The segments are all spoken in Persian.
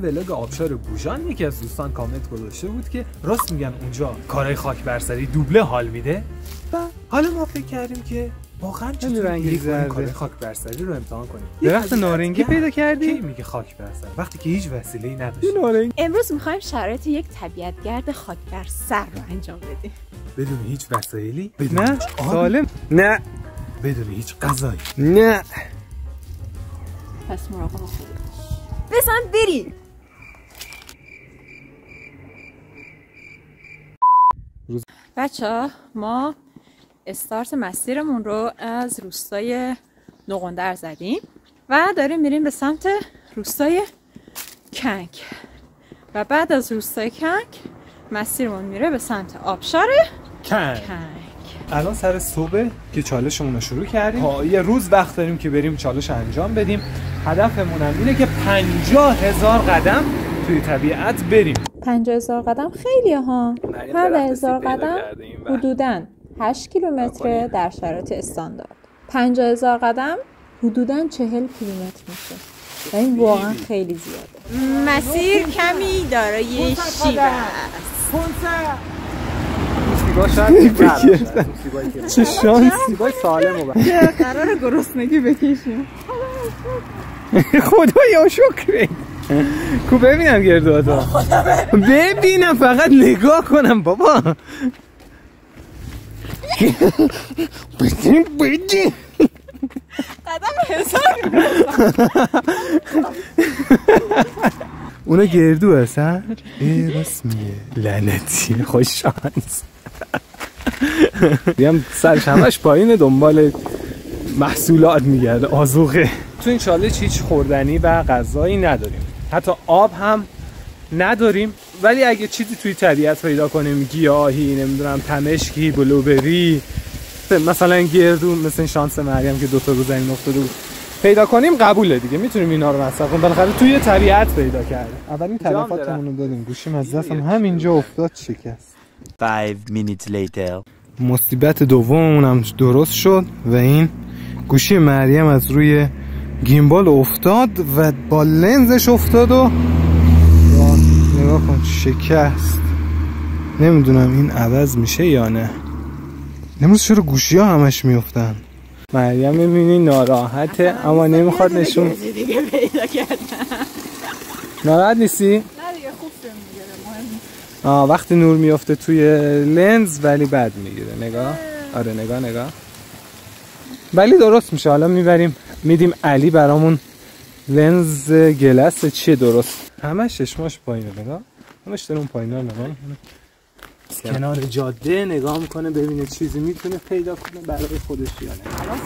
ولاگ آبشار بوژان یکی از دوستان کامنت گذاشته بود که راست میگن اونجا کارهای خاک برسری دوبله حال میده و حالا ما فکر کردیم که واقعا چطوری کارهای خاک برسری رو امتحان کنیم. درخت نارنگی پیدا کردی؟ کی میگه خاک برسری وقتی که هیچ وسیله‌ای نداشت؟ امروز میخوایم شرایط یک طبیعتگرد خاک برسر رو انجام بدیم. بدون هیچ وسایلی؟ بدون نه سالم؟ نه بدون هیچ غذایی؟ نه. پس مراقب خودت باش. بزن بریم. بچه‌ها ما استارت مسیرمون رو از روستای نوغندر زدیم و داریم میریم به سمت روستای کنگ و بعد از روستای کنگ مسیرمون میره به سمت آبشار کنگ. الان سر صبح که چالشمون رو شروع کردیم یه روز وقت داریم که بریم چالش انجام بدیم. هدفمون هم اینه که 50,000 قدم توی طبیعت بریم. 50,000 قدم خیلیه ها. هر 10,000 قدم حدوداً 8 کیلومتر در شرایط استاندارد. 50,000 قدم حدوداً 40 کیلومتر میشه و این واقعا خیلی زیاده. مسیر کمی داره یه شیبه است. سیگار شاید چه شانس سیگار سالمو قرار گرسنگی بکشیم. خدایا شکر. کو ببینم گردوها ببینم فقط نگاه کنم بابا. بدین قدم حساب اونا گردو هستن؟ راست میگه لعنتی خوش شانس. دیگه سرش همش پایین دنبال محصولات میگرده آذوقه. تو این چالش هیچ خوردنی و غذایی نداریم، حتی آب هم نداریم، ولی اگه چیزی توی طبیعت پیدا کنیم، گیاهی، نمیدونم تمشکی، بلوبری، مثلا گردو، مثل این شانس مریم که 2 تا رو زمین افتاده بود پیدا کنیم قبوله دیگه، میتونیم اینا رو مصرف کنیم. بالاخره توی طبیعت پیدا کردیم. اولین تلفاتمون رو دادیم، گوشیم از دستم همینجا افتاد شکست. 5 minutes later. مصیبت دوممون هم درست شد و این گوشی مریم از روی گیمبال افتاد و با لنزش افتاد و نگاه کن شکست. نمیدونم این عوض میشه یا نه. امروز چرا گوشی ها همش میفتن؟ مریم میبینی ناراحته اما نمیخواد نشون دیگه پیدا کردم. ناراحت نیستی؟ نه دیگه خوب فیلم میگیره مهم. وقتی نور میفته توی لنز ولی بد میگیره. نگاه آره نگاه ولی درست میشه. حالا میدیم علی برامون لنز گلس چیه درست. همش چشماش پایینه. نگاه همش داره اون پایینا رو نگاه میکنه، کنار جاده نگاه میکنه ببینه چیزی میتونه پیدا کنه برای خودش یا نه. الان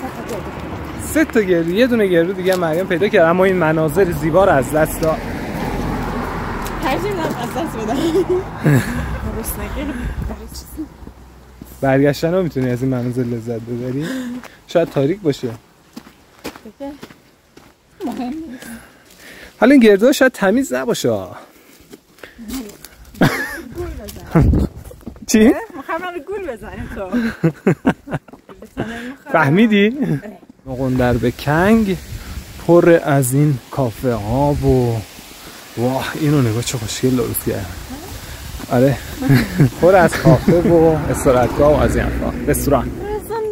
3 تا گردو، یه دونه گردو دیگه مریم پیدا کرد اما این مناظر زیبا رو از دست داد. ترجیح میدم از دست بدم. برگشتن ها میتونی از این مناظر لذت ببری. شاید تاریک باشه. مهم نیست. حالا این گردوها شاید تمیز نباشه. چی؟ میخوام گول بزنیم تو. فهمیدی؟ نوغندر به کنگ پر از این کافه ها و واه اینو نگاه چه خوشگل درست کرد. آره پر از کافه و استراحتگاه و از این حرفا. رستوران.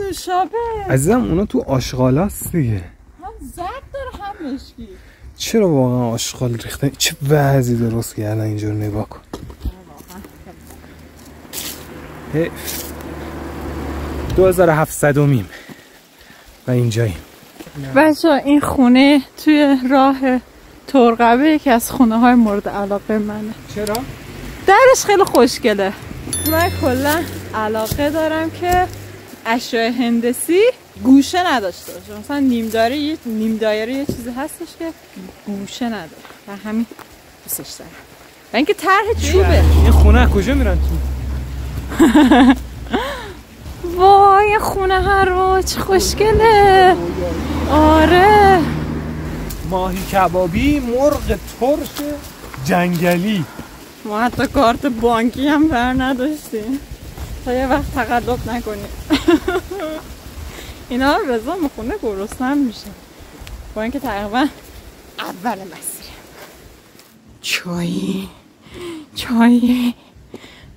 نوشابه. عزیزم اونا تو آشغالاست دیگه. هم زرد داره هم مشکی. چرا واقعا آشغال ریختن؟ چه وضعی درست کردن اینجا رو نگاه کن. 2700 و اینجاییم. بچه این خونه توی راه ترقبه یکی از خونه های مورد علاقه منه. چرا؟ درش خیلی خوشگله. من کلا علاقه دارم که اشیاء هندسی گوشه نداشته باشه. مثلا نیم دایره یه چیزی هستش که گوشه نداره و همین دوستش دارم. و اینکه طرح چوبه. این خونه کجا میرن تو؟ وای خونه هر رو چه خوشگله. آره ماهی کبابی، مرغ ترش جنگلی. ما حتی کارت بانکی هم بر نداشتیم تا یه وقت تقلب نکنیم. اینا رو رضا میخونه گرسنه میشه با اینکه تقریبا اول مسیر چای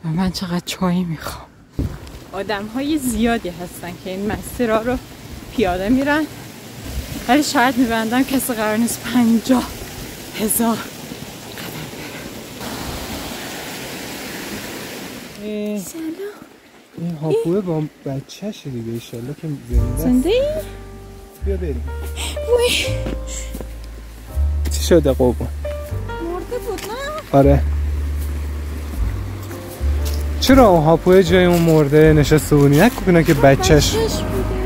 و من چقدر چای میخوام. آدم های زیادی هستن که این مسیرها رو پیاده میرن، ولی شاید میبندم کسی قرار نیست 50,000 سلام. این هاپوه با بچه‌ش دیگه ایشالله که زنده ای؟ بیا بریم. وای چی شده قربون؟ مرده بود نه؟ آره. چرا اون هاپوه جای اون مرده نشسته بودی؟ نکنه که بچه‌ش بوده.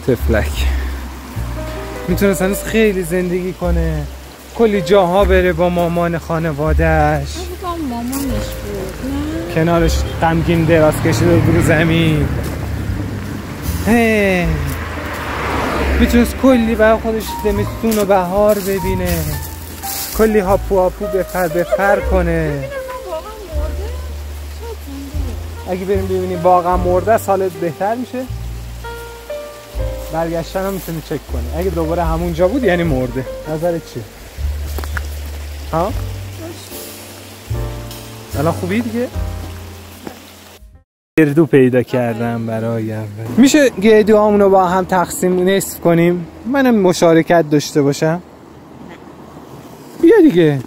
تفلک میتونست هنوز خیلی زندگی کنه، کلی جاها بره با مامان خانوادهش. با مامانش بود نه؟ کنارش غمگین دراز کشیده بود رو زمین. میتونست کلی برای خودش زمستون و بهار ببینه، کلی هاپو بفر کنه. اگه بریم ببینیم واقعا مرده سالت بهتر میشه. برگشتن هم میتونی چک کنی، اگه دوباره همونجا بود یعنی مرده. نظرت چیه؟ ها؟ الان خوبی دیگه؟ گردو پیدا کردم برایم. میشه گردوهامونو با هم تقسیم نصف کنیم؟ منم مشارکت داشته باشم. بیا دیگه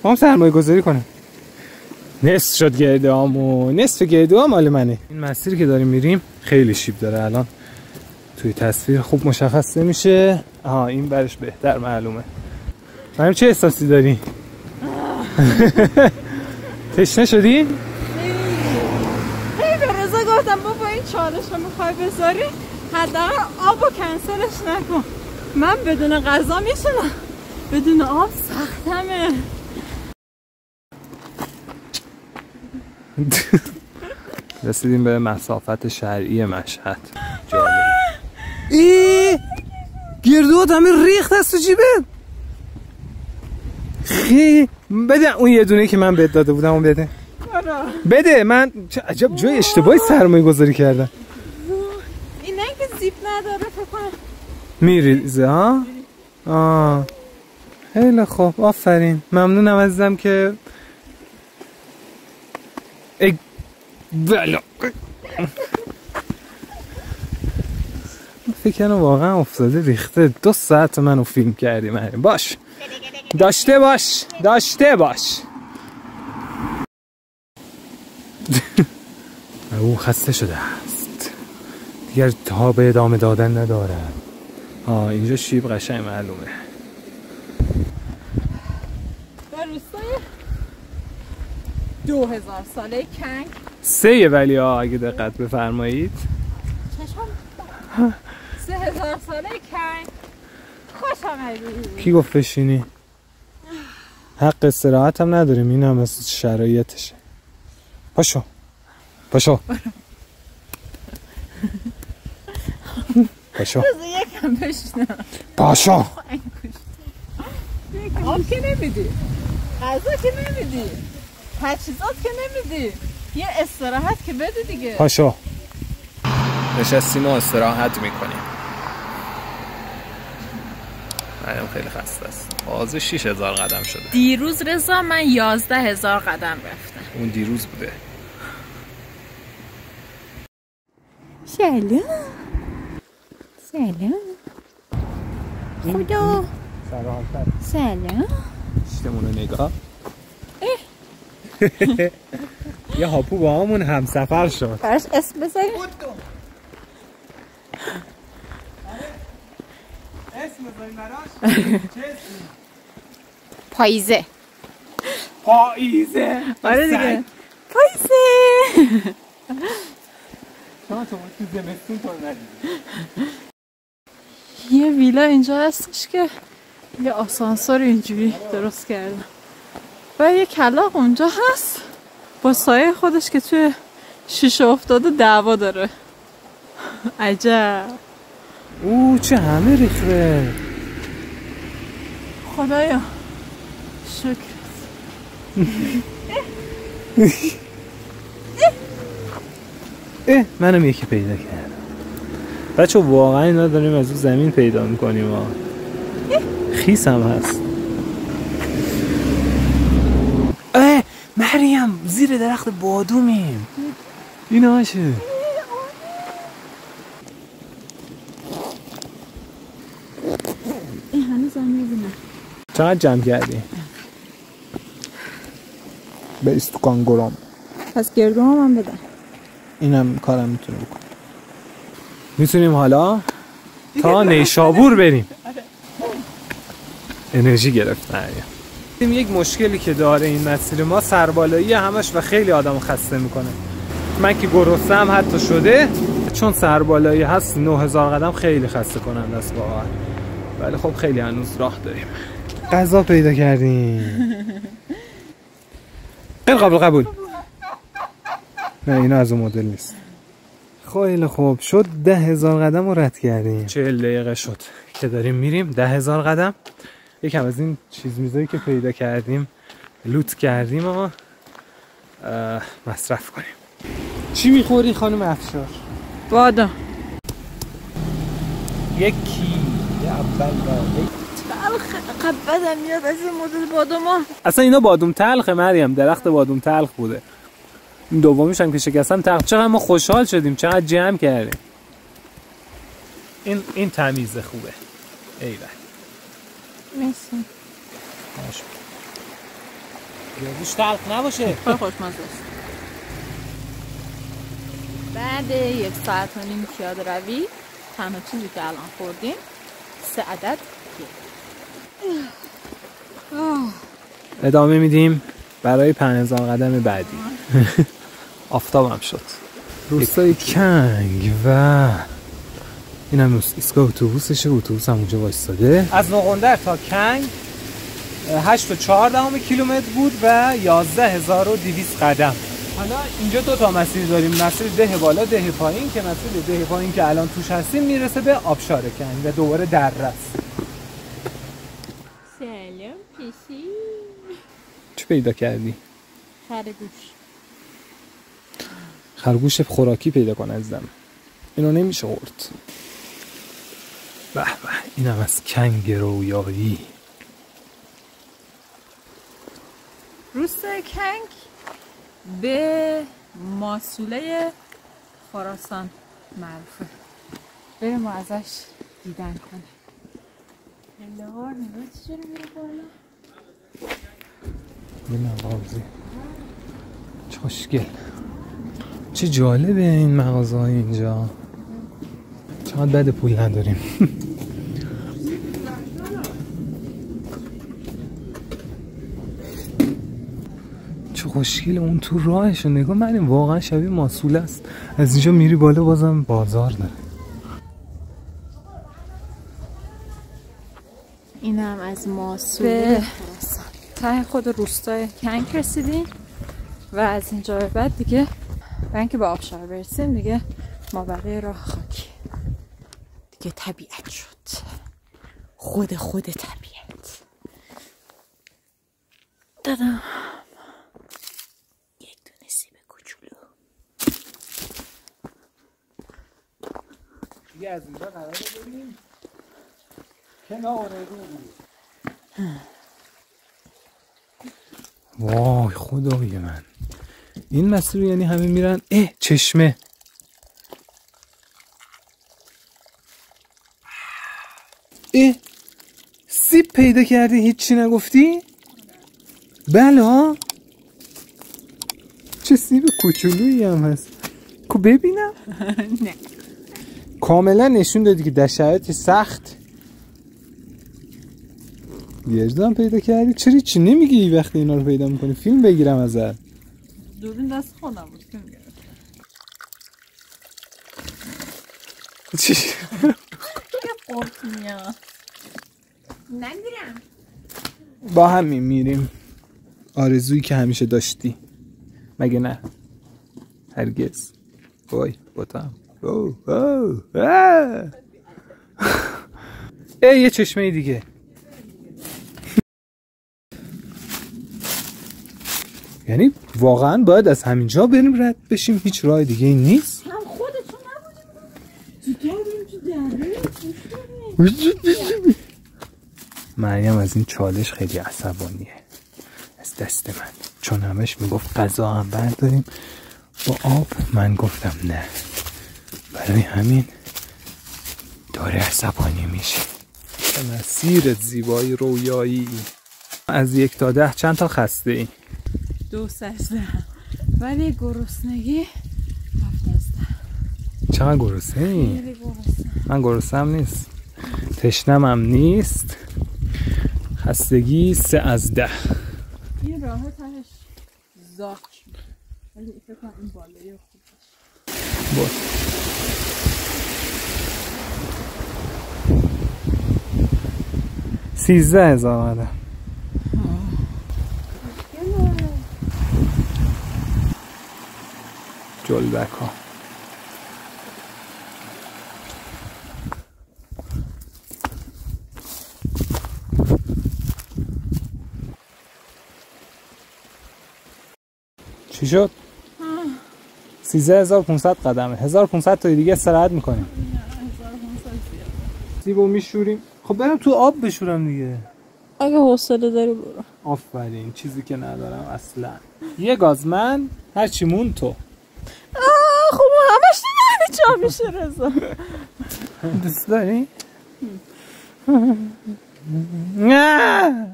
با هم سرمایه گذاری کنم. نصف شد گردوهامو، نصف گردوها مال منه. این مسیری که داریم میریم خیلی شیب داره، الان توی تصویر خوب مشخص نمیشه. آها این برش بهتر معلومه. منم چه احساسی داری؟ تشنه شدی؟ هی به رضا گفتم بابا این چالش رو میخوای بذاری حداقل آب رو کنسلش نکن. من بدون غذا میشونم، بدون آب سختمه. رسیدیم به مسافت شرعی مشهد. جالب. گردوات همه ریخت از تو جیبه. بده اون یه دونه که من بهت داده بودم اون بده. بده. من چه عجب جای اشتباهی سرمایه گذاری کردم. اینه که زیپ نداره فکر کنم میریزه ها؟ خیلی خوب آفرین، ممنونم عزیزم که بلا فکر کنم واقعا افتاده ریخته. 2 ساعت منو فیلم کردی مریم. باش داشته باش او خسته شده است دیگر، تا به ادامه دادن ندارد. اینجا شیب قشنگ معلومه. در روستای 2000 ساله کنگ 3 ولی اگه دقت بفرمایید چشم 3000 ساله کنگ. خوش آمدی. کی گفت بشینی؟ حق استراحت هم نداریم، این هم از شرایطشه. پاشو پاشو یکم بشنم. پاشو. آب که نمیدی، غذا که نمیدی، تجهیزات که نمیدی، یه استراحت که بده دیگه. پاشو. نشستیم و استراحت میکنیم. منم خیلی خسته است. تازه 6000 قدم شده. دیروز رضا من 11000 قدم رفتم. اون دیروز بوده. سلام خدا سلام. شتمونو نگاه. یه هاپو با همون همسفر شد. براش اسم بذاریم. اسم بذاریم براش. چه اسمی؟ پاییزه. آره دیگه پاییزه. شما تو زمستون تو ندیدی. یه ویلا اینجا هستش که یه آسانسور اینجوری درست کردن و یه کلاغ اونجا هست با سایه خودش که توی شیشه افتاده دعوا داره. عجب. چه همه ریخته. خدایا شکر. منم یکی پیدا کردم. بچه واقعا اینا داریم از زمین پیدا میکنیم ها. خیس هم هست. مریم زیر درخت بادومیم. اینا هاشه. این هنوز هم میبینم. چقدر جمع کردی؟ به استکان گرام. پس گردو هم بدن. اینم کارم میتونه بکنه. میتونیم حالا تا نیشابور بریم. انرژی گرفت مریم. یک مشکلی که داره این مسیر ما سربالایی همش و خیلی آدم خسته میکنه. من که گرسنه‌ام حتی شده چون سربالایی هست. 9000 قدم خیلی خسته کننده است واقعا. ولی خب خیلی هنوز راه داریم. غذا پیدا کردیم. خیلی قبول. نه اینا از اون مدل نیست. خیلی خوب شد 10,000 قدم رو رد کردیم. 40 دقیقه شد که داریم میریم 10,000 قدم. یکم از این چیز میزایی که پیدا کردیم لوت کردیم و مصرف کنیم. چی میخوری خانم افشار؟ بادام. یکی اول تلخ بدم میاد از این مدل بادوما. اصلا اینا بادوم تلخه مریم. درخت بادوم تلخ بوده. این دومیش هم که شکستم تلخ. چقدر ما خوشحال شدیم. چقدر جمع کردیم. این تمیزه خوبه. ایول. مرسی. گردوش تلخ نباشه. خوشمزه است. بعد 1 ساعت و نیم پیاده روی تنها چیزی که الان خوردیم 3 عدد ادامه میدیم برای 5000 قدم بعدی. آفتابم شد. روستای کنگ و این هم ایستگاه اتوبوسشه. اتوبوس هم اونجا وایستاده. از نقندر تا کنگ 8.4 کیلومتر بود و 11200 قدم. حالا اینجا 2 تا مسیر داریم. مسیر ده بالا ده پایین که مسیر ده پایین که الان توش هستیم میرسه به آبشار کنگ و دوباره دره است. سلام پیشی. چی پیدا کردی؟ خرگوش خوراکی پیدا کن عزیزم. اینو نمیشه خورد. به به اینم از کنگ رویایی. روستای کنگ به ماسوله خراسان معروفه. بریم ما ازش دیدن کنه. نگاه چجوری میره بالا؟ یه مغازه خوشگل. چه جالبه این مغازه های اینجا. چقدر بد پول نداریم. چه خوشگله اون تو راهشو نگاه. من واقعا شبیه ماسوله است. از اینجا میری بالا بازم بازار داره. اینم از ماسوله خراسان. ته خود روستای کنگ رسیدیم و از اینجا به بعد دیگه برای اینکه به آبشار برسیم دیگه ما بقیه راه خاکی دیگه. طبیعت شد. خود طبیعت. دادم یک دونه سیب کوچولو. دیگه از اینجا قراره بریم کنار رو. وای خدای من. این مسیر رو یعنی همه میرن. چشمه. سیب پیدا کردی هیچی نگفتی؟ بله ها. چه سیب کوچولویی هم هست. کو ببینم. نه کاملا نشون دادی که در شرایط سخت گردو پیدا کردی. چرا چی نمیگی وقتی اینا رو پیدا میکنی؟ فیلم بگیرم ازت. دوربین دست خودم بود که میگرم. چی؟ یه قرطونیا نمیرم. با هم میریم. آرزویی که همیشه داشتی مگه نه؟ هرگز. وای با تو هم. یه چشمه دیگه. یعنی واقعا باید از همینجا بریم رد بشیم؟ هیچ راه دیگه ای نیست؟ هم خودتون نبودیم. مریم از این چالش خیلی عصبانیه از دست من، چون همش میگفت غذا هم برداریم با آب. من گفتم نه، برای همین داره عصبانی میشه. مسیر زیبایی رویایی. از 1 تا 10 چند تا خسته ای؟ 2 از 10. ولی گرسنگی 7 از 10. چقدر گرسنه ای؟ من گرسنم نیست، تشنم هم نیست. خستگی 3 از 10. این راه تهش زاک شد، ولی فکر کنم این بالایی خوب باشه. 13,000 آمده. جلبک ها. چی شد؟ 13,500 قدمه. 1500 تا دیگه استراحت میکنیم. 1500 زیاد. سیبو میشوریم. خب برم تو آب بشورم دیگه. اگه حوصله داری برو. آفرین، چیزی که ندارم اصلا. یه گاز من، هر چی مون تو. خب همش دیگه چا میشه رضا. دوست داری؟ نه.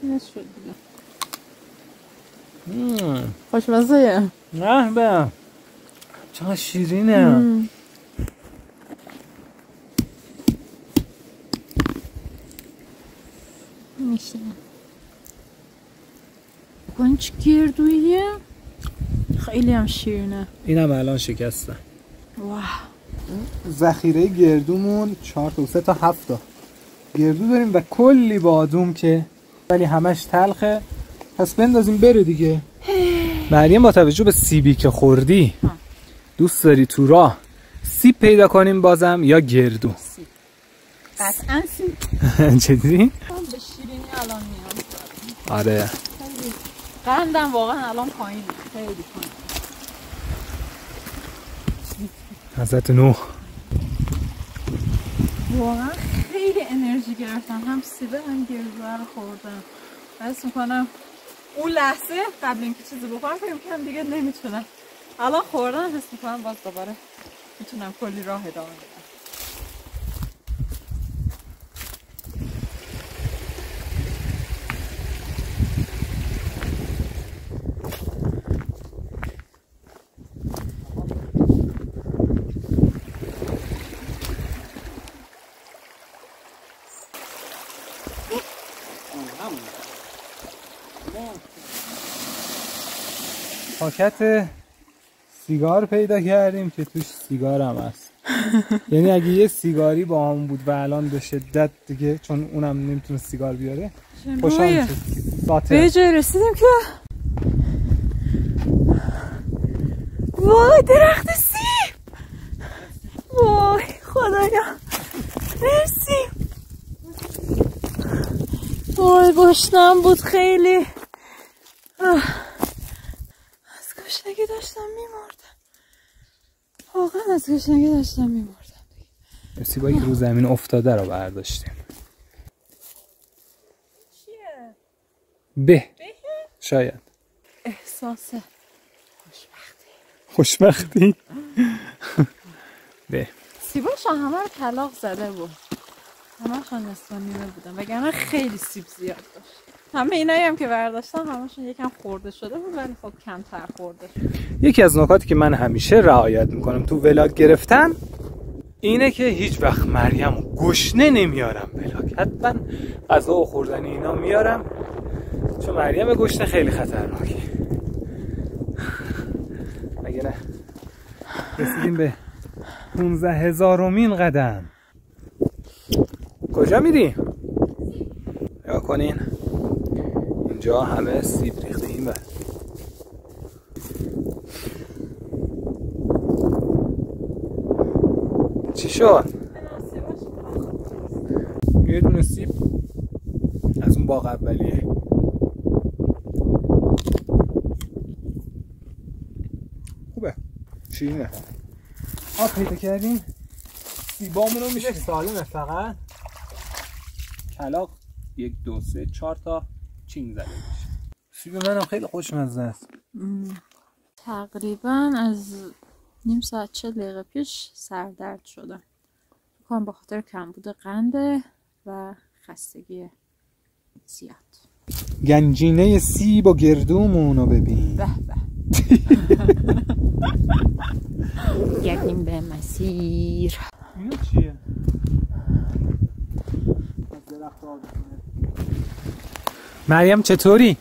نشد دیگه. خوشمزه. نه به. چقدر شیرینه. میشه. گنج گردویه. خیلی هم شیرینه. اینم الان شکستم. واه. ذخیره گردومون 4 تا 3 تا 7 تا گردو داریم و کلی بادوم که ولی همش تلخه، پس بندازیم بره دیگه. مریم با توجه به سیبی که خوردی دوست داری تو راه سیب پیدا کنیم بازم یا گردو؟ سیب. قطعا سیب. جدی؟ به شیرینی الان میام. آره. قندم واقعا الان پایینه. خیلی پایین. حضرت نوح. واقعا خیلی انرژی گرفتم، هم سیبه هم گردو رو خوردم. حس میکنم اون لحظه قبل اینکه چیزی بخورم فکر میکنم دیگه نمیتونم، الان خوردم حس میکنم باز دوباره میتونم کلی راه ادامه بدم. پاکت سیگار پیدا کردیم که توش سیگار هم هست. یعنی اگه یه سیگاری با هم بود و الان به شدت دیگه، چون اونم نمیتونه سیگار بیاره، خوشحال شد. به جای رسیدیم که وای درخت سیب، وای خدایا مرسی. وای گشنم بود خیلی، از گشنگی داشتم میمردم، واقعا از گشنگی داشتم میمردم. سیبایی که رو زمین افتاده رو برداشتیم. چیه؟ به شاید احساس خوشبختی. به سیباش همه رو کلاغ زده بود، همه‌شون نصف نیمه بودن وگرنه خیلی سیب زیاد داشت. همه اینایی هم که برداشتم همه‌شون یکم خورده شده بود ولی خب کمتر خورده شد. یکی از نکاتی که من همیشه رعایت میکنم تو ولاگ گرفتن اینه که هیچ وقت مریم گشنه نمیارم ولاگ، حتما غذا و خوردن اینا میارم، چون مریم گشنه خیلی خطرناکه. مگه نه؟ رسیدیم به 15,000مین قدم. کجا میری؟ نگاه کنین اینجا همه سیب ریخته این بر. چی شد؟ یه دونه سیب از اون باغ اولیه. خوبه، شیرینه. آب پیدا کردیم. سیبامونو میشه سالمه، فقط کلاغ 1 2 3 4 تا چینگ زده میشه. سیب منم خیلی خوشمزه است. تقریبا از نیم ساعت 40 دقیقه پیش سردرد شدم. بکنم به خاطر کمبود قنده و خستگی زیاد. گنجینه سیب و گردومونو ببین. به به. گردیم به مسیر. اینا چیه؟ مریم چطوری؟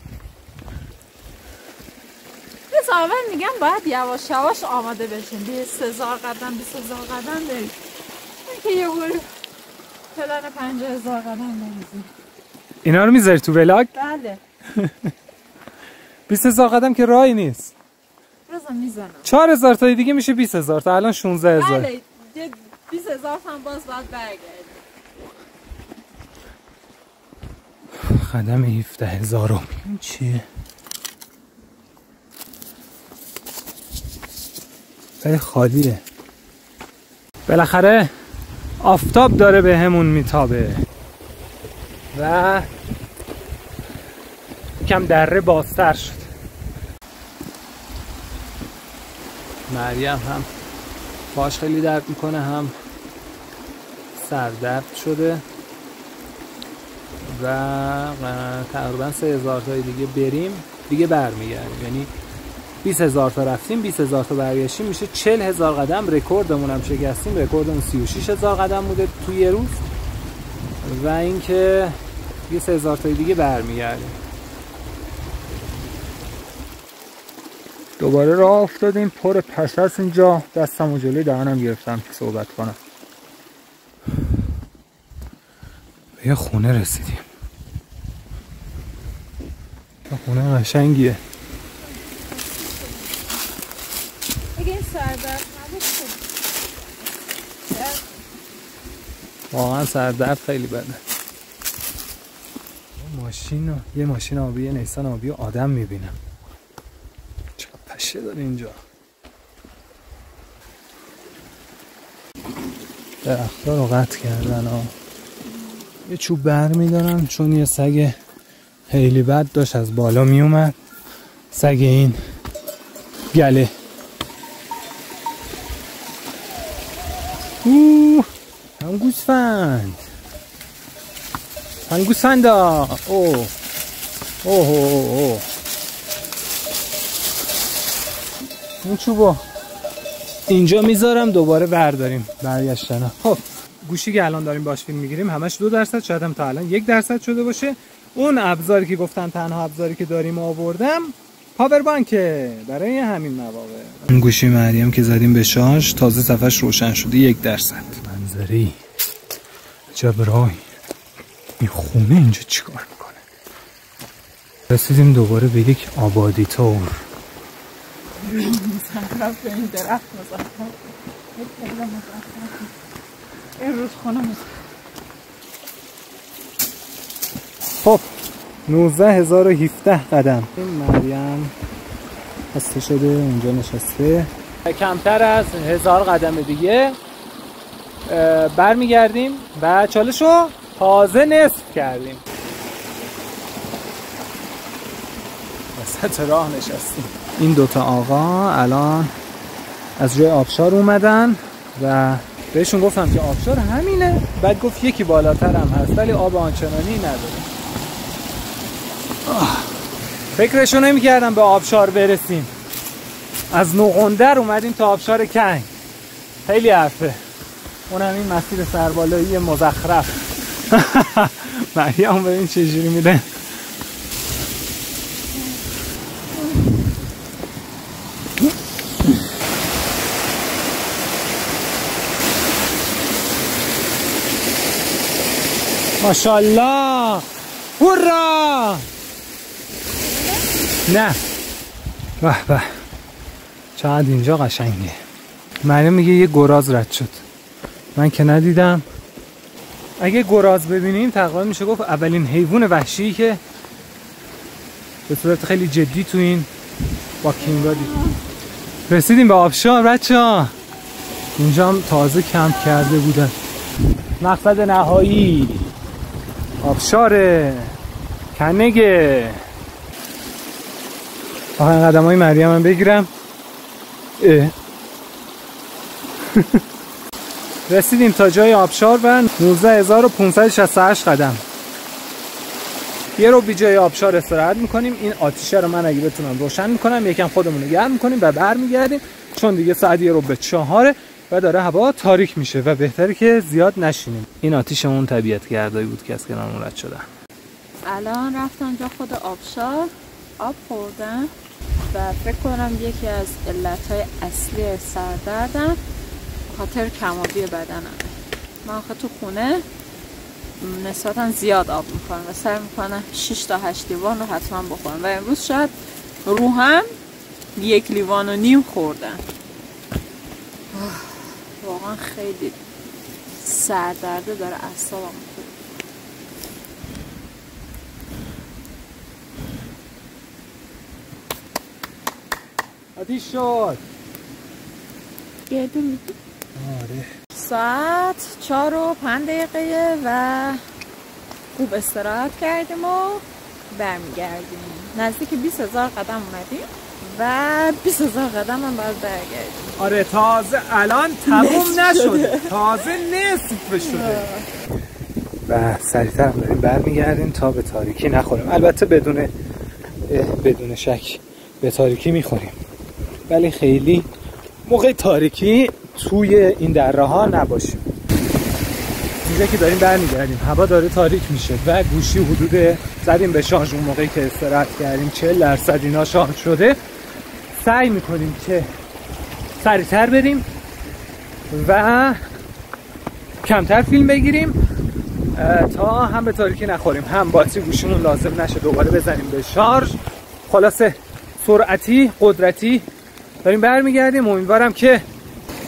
حسابا میگم باید یواش یواش آماده بشیم. 20000 قدم 20000 قدم بریم. که یه گوری پلن 50000 قدم بریزیم. اینا رو میذاری تو ولاگ؟ بله. 20000 قدم که راهی نیست. روزا میزنم. 4000 تا دیگه میشه 20000 تا، الان 16000. بله. 20000 هم باز باید برگردیم. قدم 17000. این چیه؟ خیلی خالیه. بالاخره آفتاب داره به همون میتابه و کم دره بازتر شد. مریم هم پاش خیلی درد میکنه، هم سردرد شده و تقریبا 3000 تا دیگه بریم دیگه برمیگردیم. یعنی 20000 تا رفتیم 20000 تا برگشتیم، میشه 40000 قدم. رکوردمون هم شکستیم. رکوردمون 36000 قدم بوده توی یه روز و اینکه یه 3000 تا دیگه برمیگردیم. دوباره راه افتادیم. پر پس هست اینجا. دستمو جلوی دهنم گرفتم که صحبت کنم. به یه خونه رسیدیم. خونه قشنگیه. اگه این سردرد نبود واقعا سردرد خیلی بده. یه ماشین آبی، یه نیسان آبی و آدم میبینم. چقدر پشه داره اینجا. درخت‌ها رو قطع کردن ها. یه چوب بر میدارن چون یه سگ خیلی بد داشت از بالا میومد. سگ این گله. هم گوسفند. هم گوسفندا. اوه اوه اوه. این چوبو اینجا میذارم دوباره برداریم برگشتن. خب گوشی که الان داریم باش فیلم میگیریم همش 2%، شاید هم تا الان 1% شده باشه. اون ابزاری که گفتن تنها ابزاری که داریم آوردم پاور بانکه برای همین مواقع. این گوشی مریم که زدیم به شارژ تازه صفحش روشن شده 1%. منظری عجب راهی. این خونه اینجا چیکار میکنه؟ رسیدیم دوباره به یک آبادی تور. مزخرف به این درخت مزخرف. این رودخانه مزخرف. خب 19017 قدم. این مریم خسته شده اونجا نشسته. کمتر از 1000 قدم دیگه برمیگردیم و چالشو تازه نصف کردیم. وسط راه نشستیم. این دوتا آقا الان از روی آبشار اومدن و بهشون گفتم که آبشار همینه. بعد گفت یکی بالاتر هم هست ولی آب آنچنانی نداره. فکرشو نمی کردم به آبشار برسیم. از نوغندر اومدیم تا آبشار کنگ. خیلی حرفه. اونم این مسیر سربالایی مزخرف. مریم ببین چجوری میده. ماشاءالله. هورا. نه به به چقدر اینجا قشنگه. مریم میگه یه گراز رد شد. من که ندیدم. اگه گراز ببینیم تقریبا میشه گفت اولین حیوان وحشی که به صورت خیلی جدی تو این واکینگا دیدیم. رسیدیم به آبشار بچه‌ها. اینجا هم تازه کمپ کرده بودن. مقصد نهایی آبشار کنگه. آخرین قدم های مریم هم بگیرم. رسیدیم تا جای آبشار و 19568 قدم. یه رو بی جای آبشار استراحت میکنیم. این آتیشه رو من اگه بتونم روشن میکنم، یکم خودمون رو گرم میکنیم و برمیگردیم، چون دیگه ساعت 1:04 و داره هوا تاریک میشه و بهتره که زیاد نشینیم. این آتیش اون طبیعت گردایی بود که از کنارمون رد شدن. الان رفتن جا خود آبشار، آب خوردن و فکر کنم یکی از علتهای اصلی سردردم خاطر کم‌آبی بدنم. من آخه تو خونه نسبتا زیاد آب میکنم و سعی میکنم 6 تا 8 لیوان رو حتما بخورم و امروز شاید رو هم 1.5 لیوان خوردم. واقعا خیلی سردرده داره اعصابم می‌خوره. آتیش شد. گردو میدی؟ آره. ساعت 4:05 و خوب استراحت کردیم و برمیگردیم. نزدیک 20,000 قدم اومدیم و 20,000 قدم هم باید برگردیم. آره تازه الان تموم نشده، تازه نصف شده و سریعتر داریم برمیگردیم تا به تاریکی نخوریم. البته بدون شک به تاریکی میخوریم، ولی خیلی موقع تاریکی توی این دره ها نباشیم. اینجا که داریم برمیگردیم هوا داره تاریک میشه و گوشی حدود زدیم به شارژ. اون موقعی که استراحت کردیم 40% اینا شارژ شده. سعی میکنیم که سریعتر بریم و کمتر فیلم بگیریم تا هم به تاریکی نخوریم، هم باتری گوشیمون لازم نشه دوباره بزنیم به شارژ. خلاصه سرعتی قدرتی داریم برمیگردیم. امیدوارم که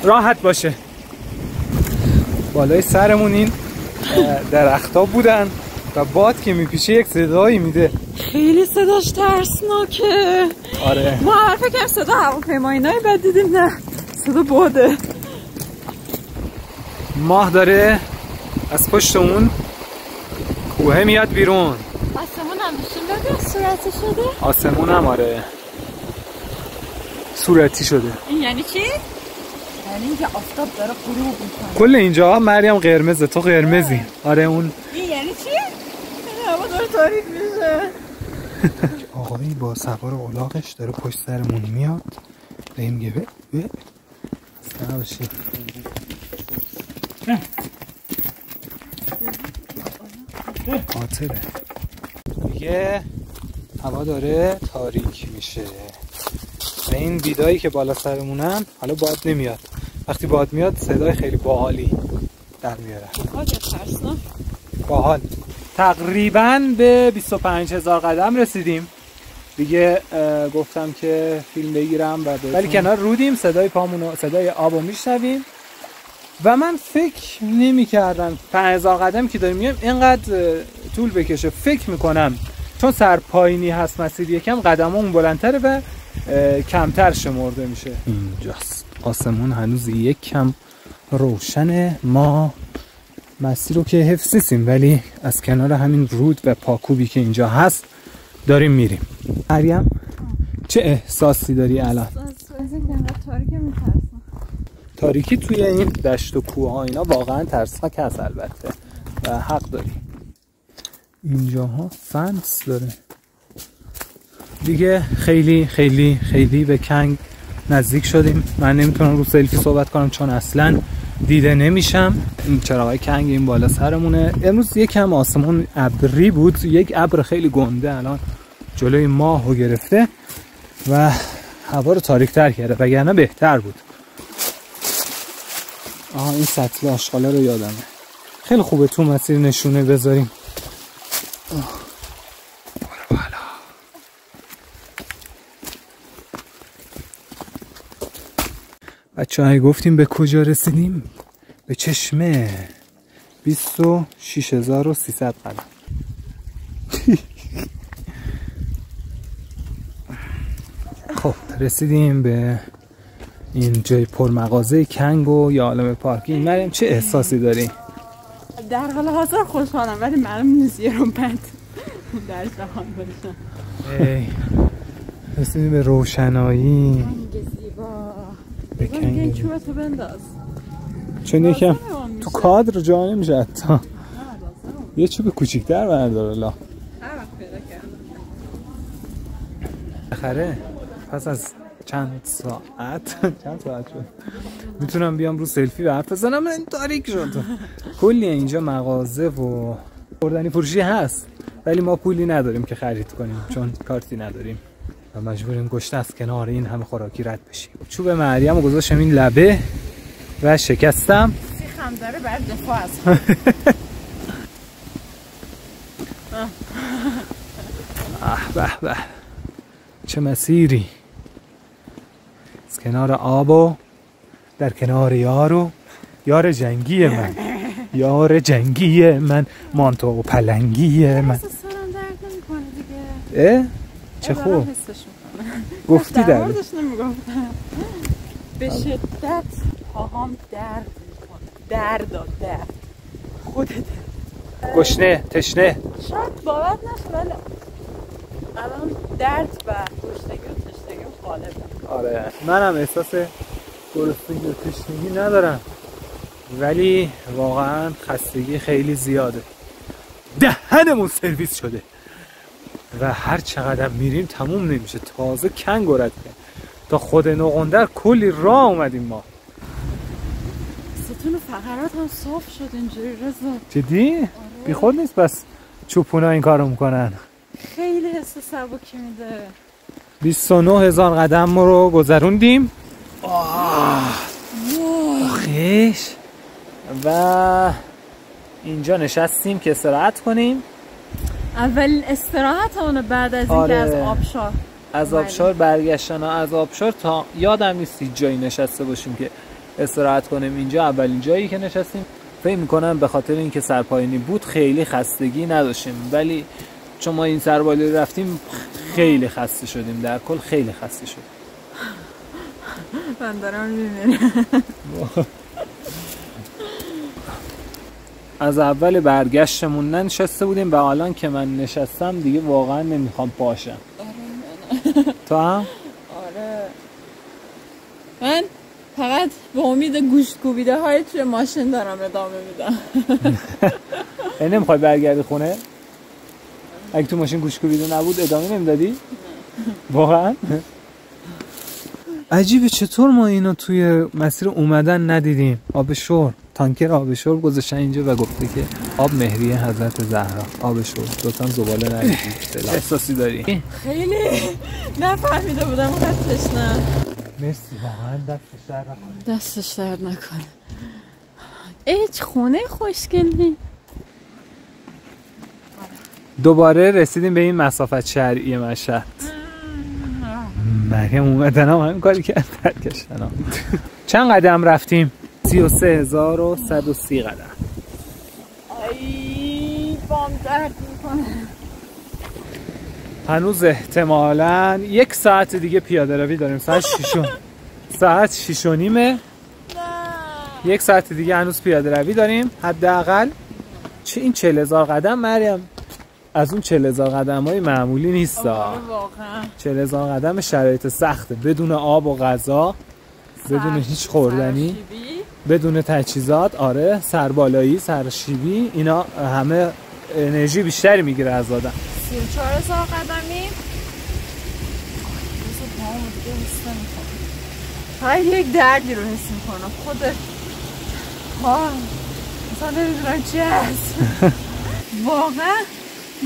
راحت باشه. بالای سرمون این درخت‌ها بودن و باد که میپیشه یک صدایی میده. خیلی صداش ترسناکه. آره ما هر فکرم صدا هواپیمایی‌های بعد دیدیم نه، صدا باده. ماه داره از پشت اون کوه میاد بیرون. آسمون هم نشون بده صورتی شده. آسمون هم آره صورتی شده. این یعنی چی؟ یعنی اینکه آفتاب داره غروب میکنه. کل اینجا مریم قرمزه، تو قرمزی. آره اون این یعنی چی؟ هوا داره تاریک میشه. آقایی با سوار الاغش داره پشت سرمون میاد و این میگه به سنا باشی. خاطره دیگه هوا داره تاریک میشه و این بیدایی که بالا سرمونن حالا باد نمیاد. وقتی باد میاد صدای خیلی باحالی در میاره. باحال. تقریبا به 25,000 قدم رسیدیم دیگه. گفتم که فیلم بگیرم ولی کنار رودیم، صدای پامونو صدای آبو میشنویم و من فکر نمی کردم 5,000 قدم که داریم میایم اینقدر طول بکشه. فکر میکنم چون سرپایینی هست مسیر یکم قدممون بلندتره و کمتر شمرده میشه. اینجاست آسمون هنوز یک کم روشنه. ما مسیر رو که حفظ نیستیم ولی از کنار همین رود و پاکوبی که اینجا هست داریم میریم. مریم چه احساسی داری الان؟ تاریکی توی این دشت و کوه ها اینا واقعا ترسناک هست البته و حق داری. اینجاها فنس داره دیگه. خیلی خیلی خیلی به کنگ نزدیک شدیم. من نمیتونم رو سلفی صحبت کنم چون اصلا دیده نمیشم. این چراغای کنگ این بالا سرمونه. امروز یکم آسمون ابری بود، یک ابر خیلی گنده الان جلوی ماهو گرفته و هوا رو تاریک‌تر کرده، وگرنه بهتر بود. این سطل آشغاله رو یادمه. خیلی خوبه تو مسیر نشونه بذاریم. بچه‌ها گفتیم به کجا رسیدیم؟ به چشمه. 26,300 قدم. خب رسیدیم به این جای پر مغازه کنگ و یا عالم پارکینگ. مریم چه احساسی داری؟ در حال حاضر خوشحالم ولی معلوم نیست یه رو بعد در جهان باشم. رسیدیم به روشنایی. کنگ زیبا. به کنگ چوبتو بنداز. چون یکم تو کادر جا نمیشه حتی. یه چوب کوچیک‌تر بردار لا. هر وقت پیدا کردم. بخره پس از چند ساعت شد میتونم بیام رو سلفی و حرف بزنم. این تاریک شد. کلی اینجا مغازه و خوردنی فروشی هست ولی ما پولی نداریم که خرید کنیم چون کارتی نداریم و مجبوریم گشنه از کنار این همه خوراکی رد بشیم. چوب مریم رو گذاشتم این لبه و شکستم. سیخم داره بر دفاع از به به چه مسیری از کنار آب و در کنار یار جنگی من، یار جنگی من، مانتو و پلنگی من. سرم درد نمی‌کنه دیگه. چه خوب گفتی در موردش نمیگفتم. به شدت پاهام درد میکنه. درد خودت گشنه تشنه شاید باور نشه ولی الان درد و گشنگی و تشنگی غالبه. آره منم احساس گرسنگی و تشنگی ندارم ولی واقعا خستگی خیلی زیاده. دهنمون سرویس شده و هر چقدر میریم تموم نمیشه. تازه کنگ رد کنیم تا خود نقندر کلی راه اومدیم ما. ستون فقرات هم صاف شد اینجوری رضا. جدی؟ آره. بی خود نیست بس چوپونا این کارو میکنن. خیلی حس سبکی میده. 29,000 قدم رو گذروندیم. آخیش و اینجا نشستیم که استراحت کنیم. اولین استراحتمون بعد از اینکه از آبشار برگشتن. از آبشار تا یادم نیست جایی نشسته باشیم که استراحت کنیم. اینجا اولین جایی که نشستیم. فکر میکنم به خاطر اینکه سرپایینی بود خیلی خستگی نداشتیم ولی چون ما این سربالی رفتیم خیلی خسته شدیم. در کل خیلی خسته شدیم. من دارم میمیرم. از اول برگشتمون ننشسته بودیم و الان که من نشستم دیگه واقعا نمیخوام پاشم. تو هم؟ آره من فقط به امید گوشت کوبیده های توی ماشین دارم ادامه میدم. نمیخوای برگردی خونه؟ اگه تو ماشین گوشت کوبیده نبود ادامه نمیدادی؟ واقعا؟ عجیبه چطور ما اینو توی مسیر اومدن ندیدیم. آب شور، تانکر آب شور گذاشتن اینجا و گفته که آب مهریه حضرت زهرا. آب شور لطفا زباله نریزید. احساسی داری؟ خیلی نفهمیده بودم اونقدر تشنه. مرسی واقعا دستش درد نکنه. چه خونه خوشگلی. دوباره رسیدیم به این مسافت شرعی مشهد. مریم اومدن هم همین کاری کرد برگشتن هم. چند قدم رفتیم؟ 33,130 قدم. ای بام درد میکنه. هنوز احتمالاً 1 ساعت دیگه پیاده روی داریم. ساعت 6:30. 1 ساعت دیگه هنوز پیاده روی داریم حداقل. چه این 40,000 قدم مریم؟ از اون 40,000 قدم های معمولی نیست. واقعا 40,000 قدم شرایط سخته، بدون آب و غذا، بدون هیچ خوردنی، بدون تجهیزات. آره سربالایی، سرشیبی، اینا همه انرژی بیشتری میگیره از آدم. 34,000 قدمی. های یک دردی رو حس میکنم. خودت مثلا نمیدونم چی هست. واقعا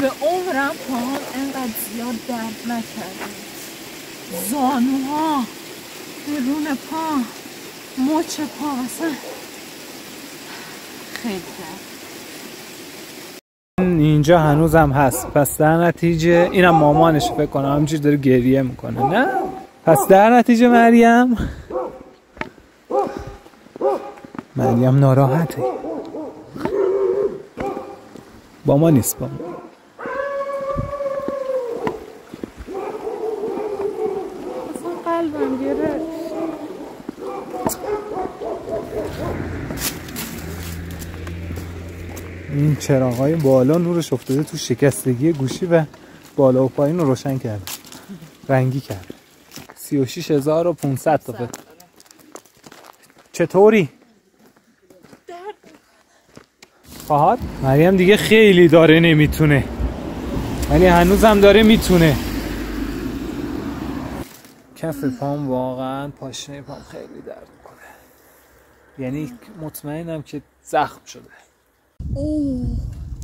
به عمرم پاهم انقدر زیاد درد نکرده. زانوها، درون پا، مچ پا مثلا خیلی درد. اینجا هنوزم هست. پس در نتیجه اینم مامانش فکر کنم همینجوری داره گریه میکنه. نه پس در نتیجه مریم ناراحته. با ما نیست. با ما قلبم گرفت. این چراغای بالا نورش افتاده تو شکستگی گوشی و بالا و پایین رو روشن کرده، رنگی کرده. 36,500 تا. چطوری؟ خواهد؟ مریم دیگه خیلی داره نمیتونه، ولی هنوزم داره میتونه. کف پام واقعا، پاشنه پام خیلی درد میکنه، یعنی مطمئنم که زخم شده.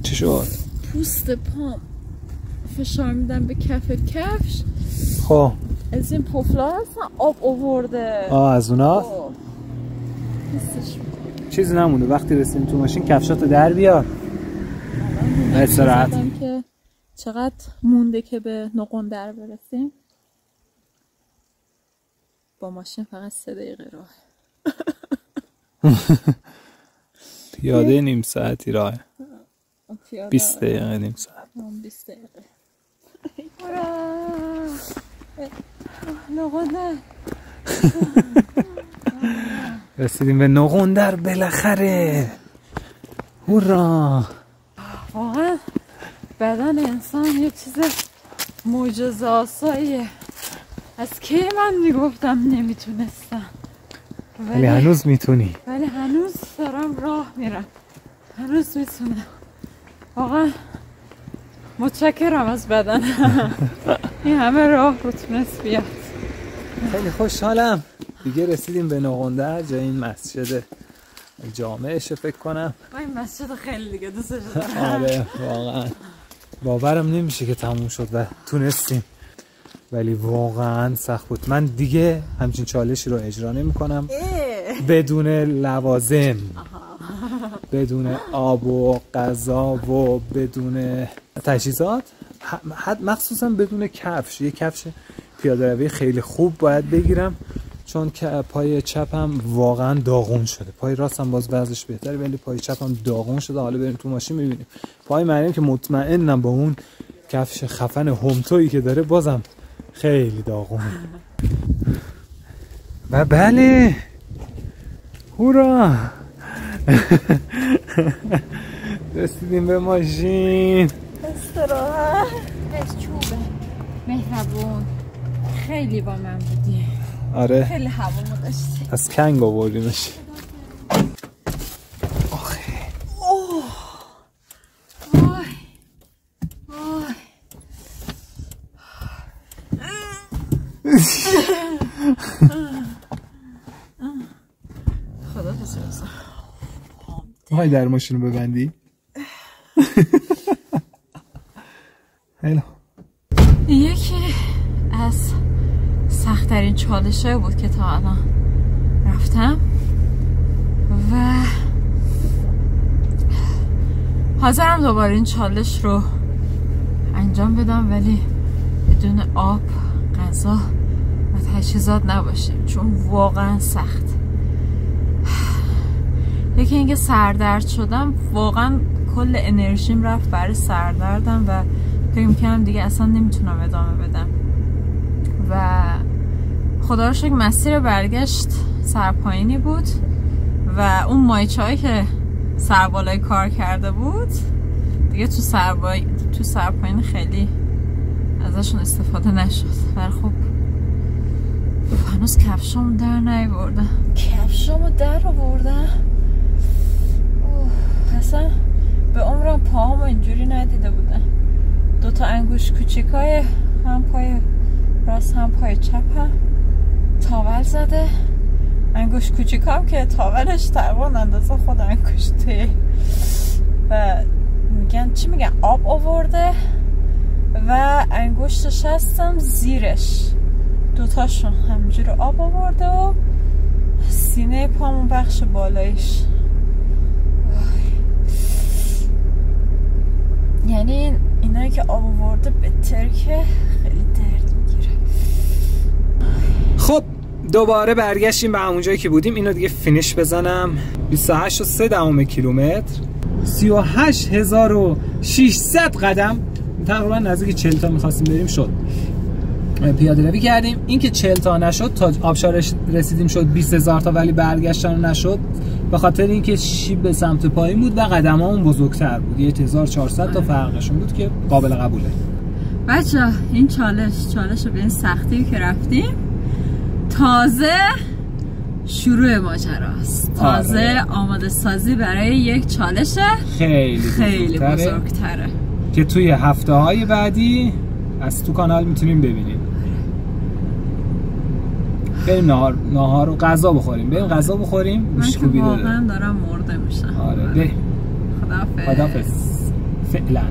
چی شد؟ پوست پام فشار میدم به کف کفش. خب از این پفلا هستن آب آورده. از اونا؟ چیزی نمونده. وقتی رسیدیم تو ماشین کفشاتو در بیار. استراحت. که چقدر مونده که به نقندر برسیم. با ماشین فقط 3 دقیقه راه. پیاده نیم ساعتی راه. 20 دقیقه نیم ساعت. 20 دقیقه. نقندر. رسیدیم به نقندر بالاخره. هورا. واقعا بدن انسان یه چیز معجزه آساییه. از کی من میگفتم نمیتونستم، ولی هنوز میتونی. ولی هنوز دارم راه میرم، هنوز میتونم. واقعا متشکرم از بدنم. این همه راه رو تونست بیاد. خیلی خوشحالم دیگه رسیدیم به نقندر، جای این مسجد جامعشه فکر کنم. من این مسجد خیلی دیگه دوستش دارم. آره واقعا باورم نمیشه که تموم شد و تونستیم، ولی واقعا سخت بود. من دیگه همچین چالشی رو اجرا نمی کنم بدون لوازم، بدون آب و غذا و بدون تجهیزات، مخصوصا بدون کفش. یه کفش پیاده روی خیلی خوب باید بگیرم، چون که پای چپم واقعا داغون شده. پای راستم باز بعضش بهتره، ولی پای چپم داغون شده. حالا بریم تو ماشین میبینیم. پای مریم که مطمئنم با اون کفش خفن همتویی که داره بازم خیلی داغونه. و بله هورا رسیدیم به ماشین. استراحت. از چوبه مهربون، خیلی با من بودی. آره خیلی هوامو داشتی. از کنگ آوردیمش. آخه وای وای. خدا بسازم. میخوای در ماشین رو ببندی؟ هیلا. یکی از سخت‌ترین چالش‌های بود که تا الان رفتم و حاضرم دوباره این چالش رو انجام بدم، ولی بدون آب، غذا و تجهیزات نباشیم، چون واقعا سخت. یکی اینکه سردرد شدم، واقعا کل انرژیم رفت برای سردردم و فکر می‌کردم دیگه اصلا نمیتونم ادامه بدم و خدا رو شکر مسیر برگشت سرپایینی بود و اون مایچه‌هایی که سربالای کار کرده بود دیگه تو سرپایین خیلی ازشون استفاده نشد. ولی خب هنوز کفشامو در نیاوردم. کفشامو در آوردم. اصلا به عمرم پاهامو اینجوری ندیده بودم. 2 انگوش کوچیکای هم پای راست هم پای چپ هم تاول زده. انگوش کوچیکام که تاولش تقریبا اندازه خود انگشته و میگن آب آورده و انگشتش هستم زیرش 2تاشون همینجوری آب آورده و سینه پامون بخش بالایش. یعنی اینایی که آب آورده بهتر که خیلی درد میگیره. خب دوباره برگشتیم به همون جایی که بودیم. اینو دیگه فینیش بزنم. 28.3 کیلومتر، 38,600 قدم، تقریبا نزدیک 40 تا می‌خواستیم بریم شد. پیاده روی کردیم. این که 40 تا نشد، تا آبشار رسیدیم شد 20,000 تا، ولی برگشتن نشد. به خاطر اینکه شیب به سمت پایین بود و قدمامون بزرگتر بود. 1400 تا فرقشون بود که قابل قبوله. بچه این چالش به این سختی که رفتیم تازه شروع ماجراست. تازه آماده سازی برای یک چالش خیلی بزرگتره که توی هفته‌های بعدی از تو کانال میتونیم ببینیم. بریم نهار و غذا بخوریم. من که واقعا دارم مرده میشم. آره بریم. خداحافظ. فعلا.